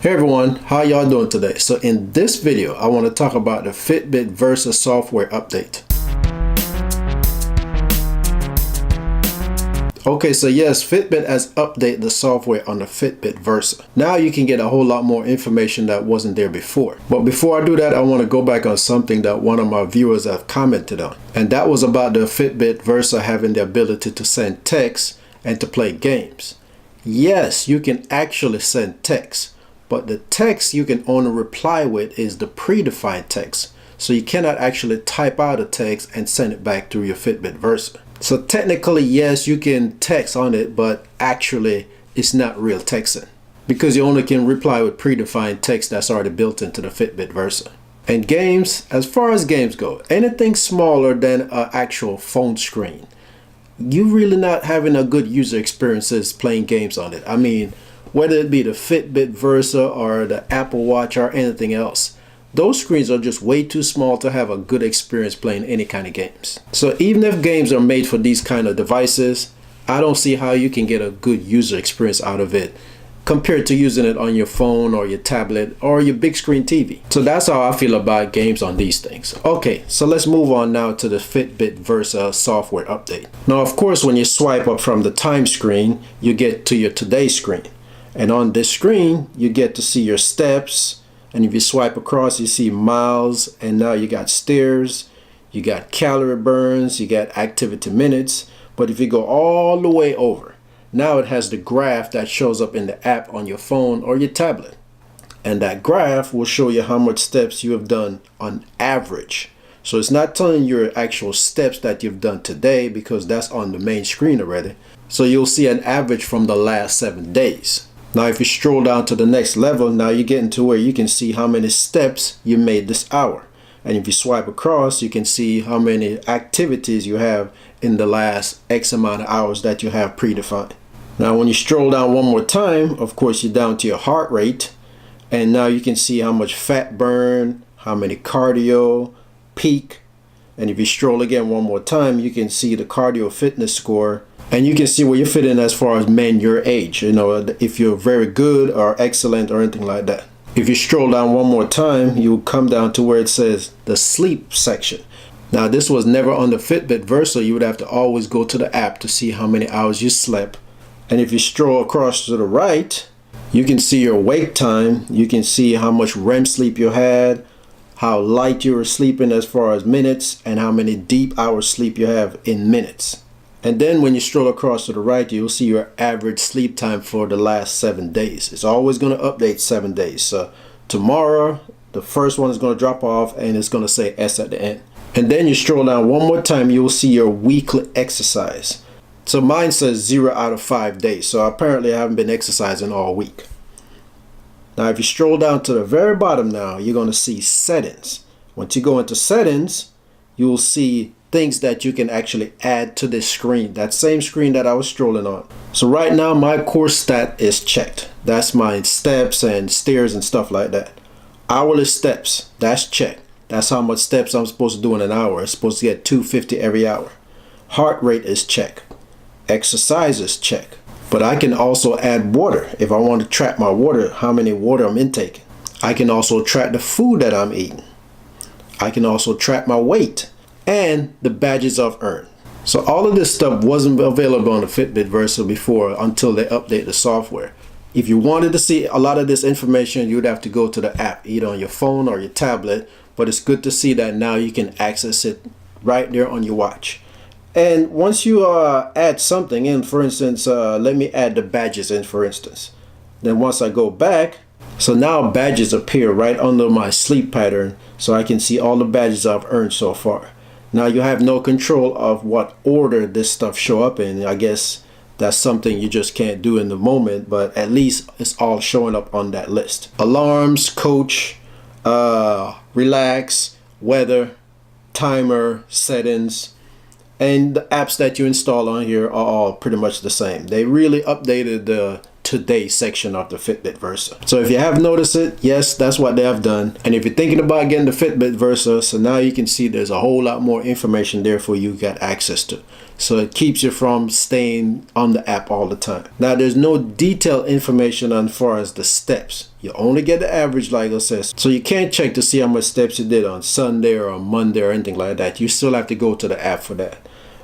Hey everyone, how y'all doing today? So in this video, I want to talk about the Fitbit Versa software update. Okay, so yes, Fitbit has updated the software on the Fitbit Versa. Now you can get a whole lot more information that wasn't there before. But before I do that, I want to go back on something that one of my viewers have commented on. And that was about the Fitbit Versa having the ability to send text and to play games. Yes, you can actually send text. But the text you can only reply with is the predefined text. So you cannot actually type out a text and send it back through your Fitbit Versa. So technically, yes, you can text on it, but actually it's not real texting because you only can reply with predefined text that's already built into the Fitbit Versa. And games, as far as games go, anything smaller than an actual phone screen, you really not having a good user experiences playing games on it. I mean, whether it be the Fitbit Versa or the Apple Watch or anything else, those screens are just way too small to have a good experience playing any kind of games. So even if games are made for these kind of devices, I don't see how you can get a good user experience out of it compared to using it on your phone or your tablet or your big screen TV. So that's how I feel about games on these things. Okay, so let's move on now to the Fitbit Versa software update. Now, of course, when you swipe up from the time screen, you get to your today screen. And on this screen, you get to see your steps. And if you swipe across, you see miles. And now you got stairs, you got calorie burns, you got activity minutes. But if you go all the way over, now it has the graph that shows up in the app on your phone or your tablet. And that graph will show you how much steps you have done on average. So it's not telling you your actual steps that you've done today because that's on the main screen already. So you'll see an average from the last 7 days. Now, if you stroll down to the next level, now you're getting to where you can see how many steps you made this hour. And if you swipe across, you can see how many activities you have in the last X amount of hours that you have predefined. Now, when you stroll down one more time, of course, you're down to your heart rate. And now you can see how much fat burn, how many cardio, peak. And if you stroll again one more time, you can see the cardio fitness score. And you can see where you fit in as far as men your age, you know, if you're very good or excellent or anything like that. If you stroll down one more time, you'll come down to where it says the sleep section. Now, this was never on the Fitbit Versa. You would have to always go to the app to see how many hours you slept. And if you stroll across to the right, you can see your wake time. You can see how much REM sleep you had, how light you were sleeping as far as minutes, and how many deep hours sleep you have in minutes. And then when you stroll across to the right, you'll see your average sleep time for the last 7 days. It's always going to update 7 days. So tomorrow, the first one is going to drop off and it's going to say S at the end. And then you stroll down one more time, you'll see your weekly exercise. So mine says 0 out of 5 days. So apparently I haven't been exercising all week. Now, if you stroll down to the very bottom now, you're going to see settings. Once you go into settings, you'll see things that you can actually add to this screen, that same screen that I was strolling on. So right now my core stat is checked. That's my steps and stairs and stuff like that. Hourly steps, that's checked. That's how much steps I'm supposed to do in an hour. I'm supposed to get 250 every hour. Heart rate is checked. Exercises check. But I can also add water if I want to track my water, how many water I'm intaking. I can also track the food that I'm eating. I can also track my weight and the badges I've earned. So all of this stuff wasn't available on the Fitbit Versa before until they update the software. If you wanted to see a lot of this information, you'd have to go to the app, either on your phone or your tablet. But it's good to see that now you can access it right there on your watch. And once you add something in, for instance, let me add the badges in, for instance. Then once I go back, so now badges appear right under my sleep pattern, so I can see all the badges I've earned so far. Now you have no control of what order this stuff show up in. I guess that's something you just can't do in the moment, but at least it's all showing up on that list. Alarms, coach, relax, weather, timer, settings, and the apps that you install on here are all pretty much the same. They really updated the today section of the Fitbit Versa. So if you have noticed it, yes, that's what they have done. And if you're thinking about getting the Fitbit Versa, so now you can see there's a whole lot more information there for you to get access to. So it keeps you from staying on the app all the time. Now there's no detailed information as far as the steps. You only get the average, like I said. So you can't check to see how much steps you did on Sunday or on Monday or anything like that. You still have to go to the app for that.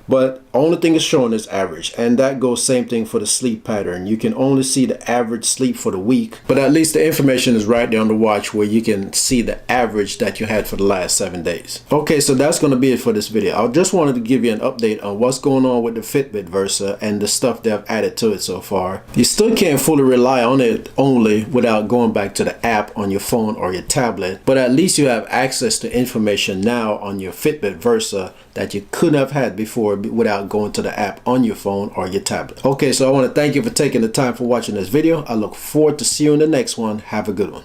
But only thing is showing is average, and that goes same thing for the sleep pattern. You can only see the average sleep for the week, but at least the information is right there on the watch where you can see the average that you had for the last 7 days. Okay, so that's going to be it for this video. I just wanted to give you an update on what's going on with the Fitbit Versa and the stuff they have added to it so far. You still can't fully rely on it only without going back to the app on your phone or your tablet, but at least you have access to information now on your Fitbit Versa that you couldn't have had before without going to the app on your phone or your tablet. Okay, so I want to thank you for taking the time for watching this video. I look forward to see you in the next one. Have a good one.